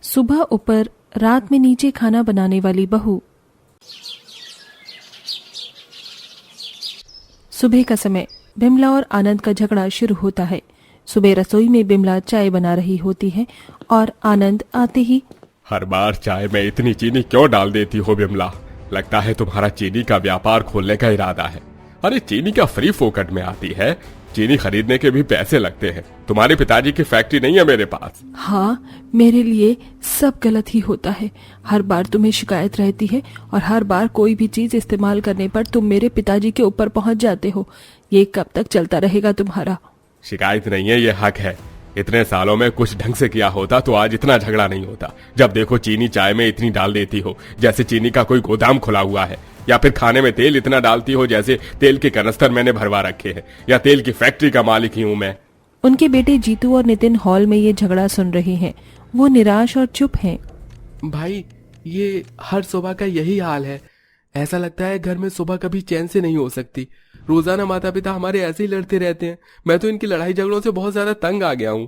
सुबह ऊपर, रात में नीचे खाना बनाने वाली बहू। सुबह का समय बिमला और आनंद का झगड़ा शुरू होता है। सुबह रसोई में बिमला चाय बना रही होती है और आनंद आते ही, हर बार चाय में इतनी चीनी क्यों डाल देती हो बिमला? लगता है तुम्हारा चीनी का व्यापार खोलने का इरादा है। अरे चीनी क्या फ्री फोकट में आती है? चीनी खरीदने के भी पैसे लगते हैं। तुम्हारे पिताजी की फैक्ट्री नहीं है मेरे पास। हाँ, मेरे लिए सब गलत ही होता है। हर बार तुम्हें शिकायत रहती है और हर बार कोई भी चीज इस्तेमाल करने पर तुम मेरे पिताजी के ऊपर पहुंच जाते हो। ये कब तक चलता रहेगा तुम्हारा? शिकायत नहीं है, ये हक है। इतने सालों में कुछ ढंग से किया होता तो आज इतना झगड़ा नहीं होता। जब देखो चीनी चाय में इतनी डाल देती हो जैसे चीनी का कोई गोदाम खुला हुआ है, या फिर खाने में तेल इतना डालती हो जैसे तेल के कनस्तर मैंने भरवा रखे हैं, या तेल की फैक्ट्री का मालिक ही हूँ मैं। उनके बेटे जीतू और नितिन हॉल में ये झगड़ा सुन रहे हैं। वो निराश और चुप हैं। भाई, ये हर सुबह का यही हाल है। ऐसा लगता है घर में सुबह कभी चैन से नहीं हो सकती। रोजाना माता पिता हमारे ऐसे ही लड़ते रहते हैं। मैं तो इनकी लड़ाई झगड़ों से बहुत ज्यादा तंग आ गया हूँ।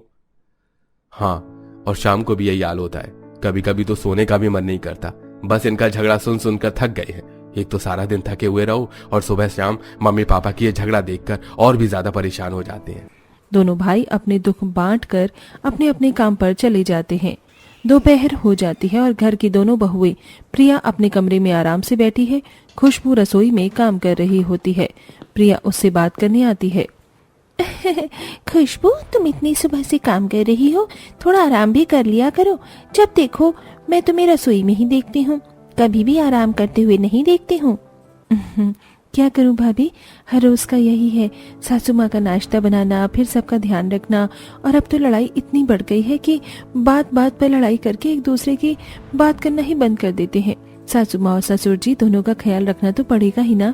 हाँ, और शाम को भी यही हाल होता है। कभी कभी तो सोने का भी मन नहीं करता। बस इनका झगड़ा सुन सुनकर थक गए हैं। एक तो सारा दिन थके हुए रहो और सुबह शाम मम्मी पापा की ये झगड़ा देखकर और भी ज्यादा परेशान हो जाते हैं। दोनों भाई अपने दुख बांटकर अपने अपने काम पर चले जाते हैं। दोपहर हो जाती है और घर की दोनों बहुएं, प्रिया अपने कमरे में आराम से बैठी है, खुशबू रसोई में काम कर रही होती है। प्रिया उससे बात करने आती है। खुशबू, तुम इतनी सुबह से काम कर रही हो, थोड़ा आराम भी कर लिया करो। जब देखो मैं तुम्हें रसोई में ही देखती हूँ, कभी भी आराम करते हुए नहीं देखती हूँ। क्या करूं भाभी, हर रोज का यही है। सासू माँ का नाश्ता बनाना, फिर सबका ध्यान रखना, और अब तो लड़ाई इतनी बढ़ गई है कि बात बात पर लड़ाई करके एक दूसरे की बात करना ही बंद कर देते हैं। सासू माँ और ससुर जी दोनों का ख्याल रखना तो पड़ेगा ही ना।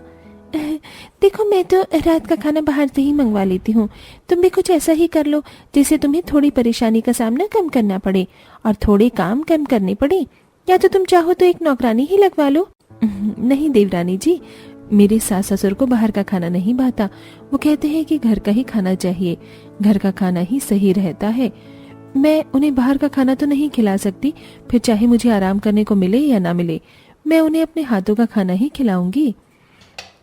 देखो, मैं तो रात का खाना बाहर से ही मंगवा लेती हूँ। तुम भी कुछ ऐसा ही कर लो जिससे तुम्हें थोड़ी परेशानी का सामना कम करना पड़े और थोड़े काम कम करने पड़े। या तो तुम चाहो तो एक नौकरानी ही लगवा लो। नहीं देवरानी जी, मेरे सास ससुर को बाहर का खाना नहीं भाता। वो कहते हैं कि घर का ही खाना चाहिए, घर का खाना ही सही रहता है। मैं उन्हें बाहर का खाना तो नहीं खिला सकती, फिर चाहे मुझे आराम करने को मिले या ना मिले, मैं उन्हें अपने हाथों का खाना ही खिलाऊंगी।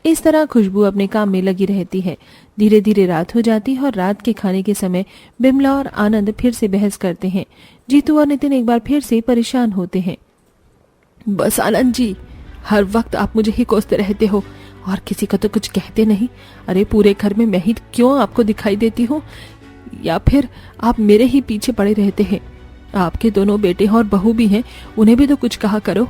इस तरह खुशबू अपने काम में लगी रहती है। धीरे धीरे रात हो जाती है और रात के खाने के समय बिमला और आनंद फिर से बहस करते हैं। जीतू और नितिन एक बार फिर से परेशान होते हैं। बस आनंद जी, हर वक्त आप मुझे ही कोसते रहते हो और किसी को तो कुछ कहते नहीं। अरे पूरे घर में मैं ही क्यों आपको दिखाई देती हूँ, या फिर आप मेरे ही पीछे पड़े रहते हैं? आपके दोनों बेटे और बहू भी हैं, उन्हें भी तो कुछ कहा करो।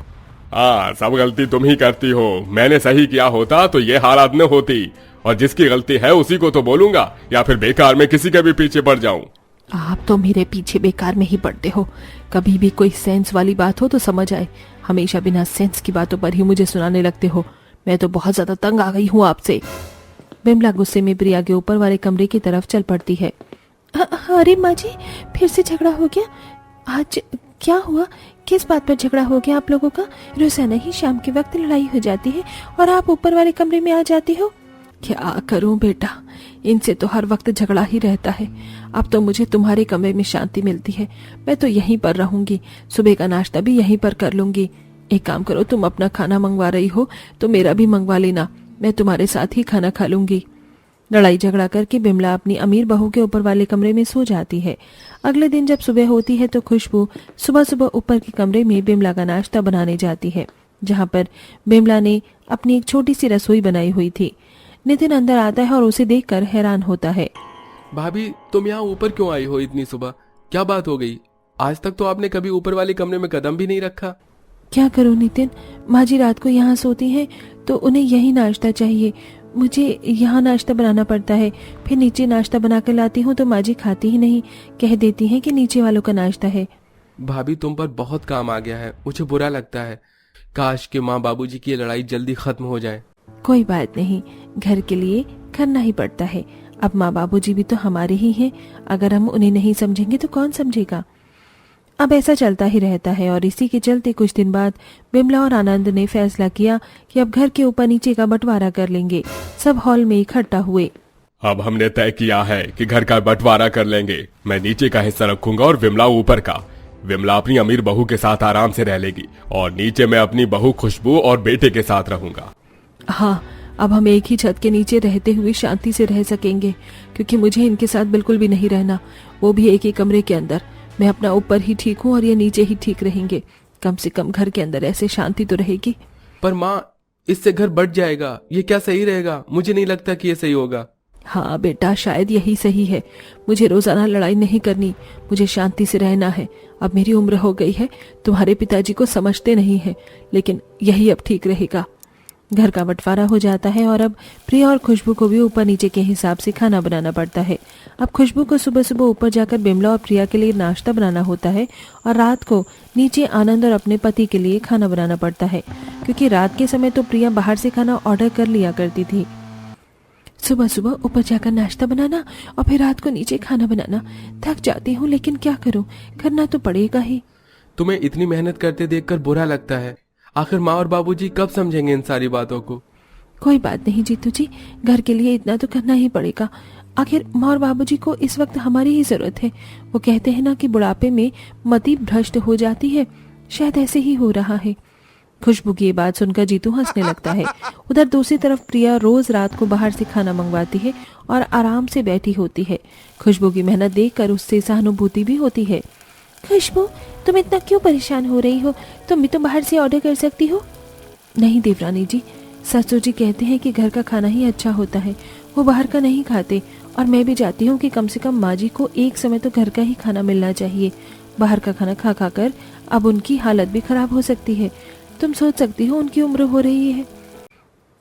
हाँ, सब गलती तुम ही करती हो। मैंने सही किया होता तो ये हालात न होती, और जिसकी गलती है उसी को तो बोलूंगा, या फिर बेकार में किसी के भी पीछे पड़ जाऊं। आप तो मेरे पीछे बेकार में ही पड़ते हो। कभी भी कोई सेंस वाली बात हो तो समझ आए, हमेशा बिना सेंस की बातों पर ही मुझे सुनाने लगते हो। मैं तो बहुत ज्यादा तंग आ गई हूँ आपसे। बिमला गुस्से में प्रिया के ऊपर वाले कमरे की तरफ चल पड़ती है। अरे माँ जी, फिर से झगड़ा हो गया? आज क्या हुआ? किस बात पर झगड़ा हो गया आप लोगों का? रोजाना ही शाम के वक्त लड़ाई हो जाती है और आप ऊपर वाले कमरे में आ जाती हो। क्या करूं बेटा, इनसे तो हर वक्त झगड़ा ही रहता है। अब तो मुझे तुम्हारे कमरे में शांति मिलती है। मैं तो यहीं पर रहूंगी, सुबह का नाश्ता भी यहीं पर कर लूंगी। एक काम करो, तुम अपना खाना मंगवा रही हो तो मेरा भी मंगवा लेना, मैं तुम्हारे साथ ही खाना खा लूंगी। लड़ाई झगड़ा करके बिमला अपनी अमीर बहू के ऊपर वाले कमरे में सो जाती है। अगले दिन जब सुबह होती है तो खुशबू सुबह सुबह ऊपर के कमरे में बिमला का नाश्ता बनाने जाती है, जहाँ पर बिमला ने अपनी एक छोटी सी रसोई बनाई हुई थी। नितिन अंदर आता है और उसे देखकर हैरान होता है। भाभी, तुम यहाँ ऊपर क्यों आई हो इतनी सुबह? क्या बात हो गई? आज तक तो आपने कभी ऊपर वाले कमरे में कदम भी नहीं रखा। क्या करूं नितिन, माँ जी रात को यहाँ सोती हैं तो उन्हें यही नाश्ता चाहिए। मुझे यहाँ नाश्ता बनाना पड़ता है, फिर नीचे नाश्ता बना कर लाती हूँ तो माँ जी खाती ही नहीं, कह देती हैं कि नीचे वालों का नाश्ता है। भाभी, तुम पर बहुत काम आ गया है, मुझे बुरा लगता है। काश कि माँ बाबूजी की लड़ाई जल्दी खत्म हो जाए। कोई बात नहीं, घर के लिए करना ही पड़ता है। अब माँ बाबूजी भी तो हमारे ही हैं, अगर हम उन्हें नहीं समझेंगे तो कौन समझेगा। अब ऐसा चलता ही रहता है और इसी के चलते कुछ दिन बाद बिमला और आनंद ने फैसला किया कि अब घर के ऊपर नीचे का बंटवारा कर लेंगे। सब हॉल में इकट्ठा हुए। अब हमने तय किया है कि घर का बंटवारा कर लेंगे। मैं नीचे का हिस्सा रखूंगा और विमला ऊपर का। विमला अपनी अमीर बहू के साथ आराम से रह लेगी और नीचे मैं अपनी बहू खुशबू और बेटे के साथ रहूंगा। हाँ, अब हम एक ही छत के नीचे रहते हुए शांति से रह सकेंगे, क्योंकि मुझे इनके साथ बिल्कुल भी नहीं रहना, वो भी एक ही कमरे के अंदर। मैं अपना ऊपर ही ठीक हूँ और ये नीचे ही ठीक रहेंगे। कम से कम घर के अंदर ऐसे शांति तो रहेगी। पर माँ, इससे घर बढ़ जाएगा, ये क्या सही रहेगा? मुझे नहीं लगता कि ये सही होगा। हाँ बेटा, शायद यही सही है। मुझे रोजाना लड़ाई नहीं करनी, मुझे शांति से रहना है। अब मेरी उम्र हो गई है, तुम्हारे पिताजी को समझते नहीं है, लेकिन यही अब ठीक रहेगा। घर का बंटवारा हो जाता है और अब प्रिया और खुशबू को भी ऊपर नीचे के हिसाब से खाना बनाना पड़ता है। अब खुशबू को सुबह सुबह ऊपर जाकर बिमला और प्रिया के लिए नाश्ता बनाना होता है और रात को नीचे आनंद और अपने पति के लिए खाना बनाना पड़ता है, क्योंकि रात के समय तो प्रिया बाहर से खाना ऑर्डर कर लिया करती थी। सुबह सुबह ऊपर जाकर नाश्ता बनाना और फिर रात को नीचे खाना बनाना, थक जाती हूँ, लेकिन क्या करूँ, करना तो पड़ेगा ही। तुम्हें इतनी मेहनत करते देखकर बुरा लगता है। आखिर माँ और बाबूजी कब समझेंगे इन सारी बातों को? कोई बात नहीं जीतू जी, घर के लिए इतना तो करना ही पड़ेगा। आखिर माँ और बाबूजी को इस वक्त हमारी ही जरूरत है। वो कहते हैं ना कि बुढ़ापे में मति भ्रष्ट हो जाती है, शायद ऐसे ही हो रहा है। खुशबू की ये बात सुनकर जीतू हंसने लगता है। उधर दूसरी तरफ प्रिया रोज रात को बाहर से खाना मंगवाती है और आराम से बैठी होती है। खुशबू की मेहनत देखकर उससे सहानुभूति भी होती है। खुशबू, तुम इतना क्यों परेशान हो रही हो? तुम भी तो बाहर से ऑर्डर कर सकती हो। नहीं देवरानी जी, ससुर जी कहते हैं कि घर का खाना ही अच्छा होता है, वो बाहर का नहीं खाते। और मैं भी चाहती हूँ कि कम से कम माँ जी को एक समय तो घर का ही खाना मिलना चाहिए। बाहर का खाना खा खा कर अब उनकी हालत भी खराब हो सकती है। तुम सोच सकती हो उनकी उम्र हो रही है।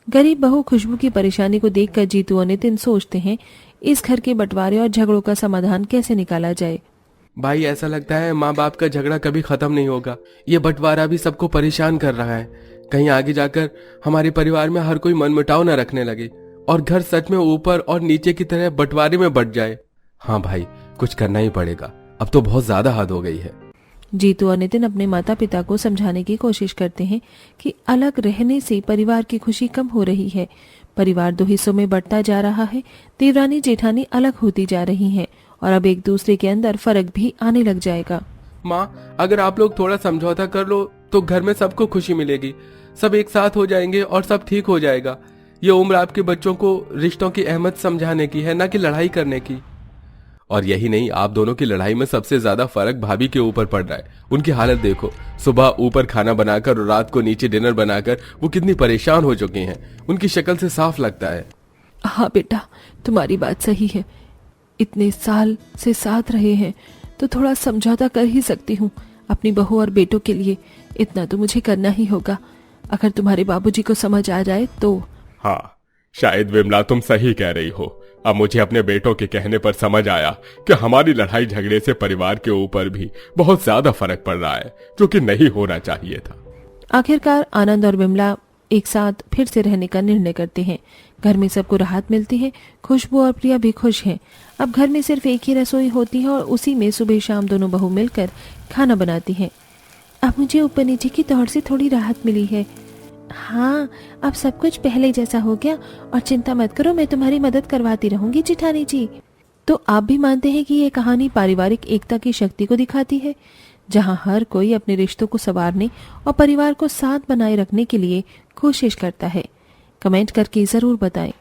गरीब बहू खुशबू की परेशानी को देखकर जीतू और नितिन सोचते हैं इस घर के बंटवारे और झगड़ों का समाधान कैसे निकाला जाए। भाई, ऐसा लगता है माँ बाप का झगड़ा कभी खत्म नहीं होगा। ये बंटवारा भी सबको परेशान कर रहा है। कहीं आगे जाकर हमारे परिवार में हर कोई मनमुटाव न रखने लगे और घर सच में ऊपर और नीचे की तरह बंटवारे में बंट जाए। हाँ भाई, कुछ करना ही पड़ेगा, अब तो बहुत ज्यादा हद हो गई है। जीतू और नितिन अपने माता पिता को समझाने की कोशिश करते हैं कि अलग रहने से परिवार की खुशी कम हो रही है। परिवार दो हिस्सों में बंटता जा रहा है। देवरानी जेठानी अलग होती जा रही हैं और अब एक दूसरे के अंदर फर्क भी आने लग जाएगा। माँ, अगर आप लोग थोड़ा समझौता कर लो तो घर में सबको खुशी मिलेगी। सब एक साथ हो जाएंगे और सब ठीक हो जाएगा। ये उम्र आपके बच्चों को रिश्तों की अहमियत समझाने की है, न कि लड़ाई करने की। और यही नहीं, आप दोनों की लड़ाई में सबसे ज्यादा फर्क भाभी के ऊपर पड़ रहा है। उनकी हालत देखो, सुबह ऊपर खाना बनाकर और रात को नीचे डिनर बनाकर वो कितनी परेशान हो चुकी हैं। उनकी शक्ल से साफ लगता है। हाँ बेटा, तुम्हारी बात सही है। इतने साल से साथ रहे हैं तो थोड़ा समझौता कर ही सकती हूँ। अपनी बहू और बेटों के लिए इतना तो मुझे करना ही होगा। अगर तुम्हारे बाबूजी को समझ आ जाए तो। हाँ, शायद विमला तुम सही कह रही हो। अब मुझे अपने बेटों के कहने पर समझ आया कि हमारी लड़ाई झगड़े से परिवार के ऊपर भी बहुत ज्यादा फर्क पड़ रहा है, जो कि नहीं होना चाहिए था। आखिरकार आनंद और विमला एक साथ फिर से रहने का निर्णय करते हैं। घर में सबको राहत मिलती है। खुशबू और प्रिया भी खुश हैं। अब घर में सिर्फ एक ही रसोई होती है और उसी में सुबह शाम दोनों बहू मिलकर खाना बनाती हैं। अब मुझे ऊपर नीचे की दौड़ से थोड़ी राहत मिली है। हाँ, अब सब कुछ पहले जैसा हो गया और चिंता मत करो, मैं तुम्हारी मदद करवाती रहूंगी जेठानी जी। तो आप भी मानते हैं कि ये कहानी पारिवारिक एकता की शक्ति को दिखाती है, जहां हर कोई अपने रिश्तों को संवारने और परिवार को साथ बनाए रखने के लिए कोशिश करता है। कमेंट करके जरूर बताएं।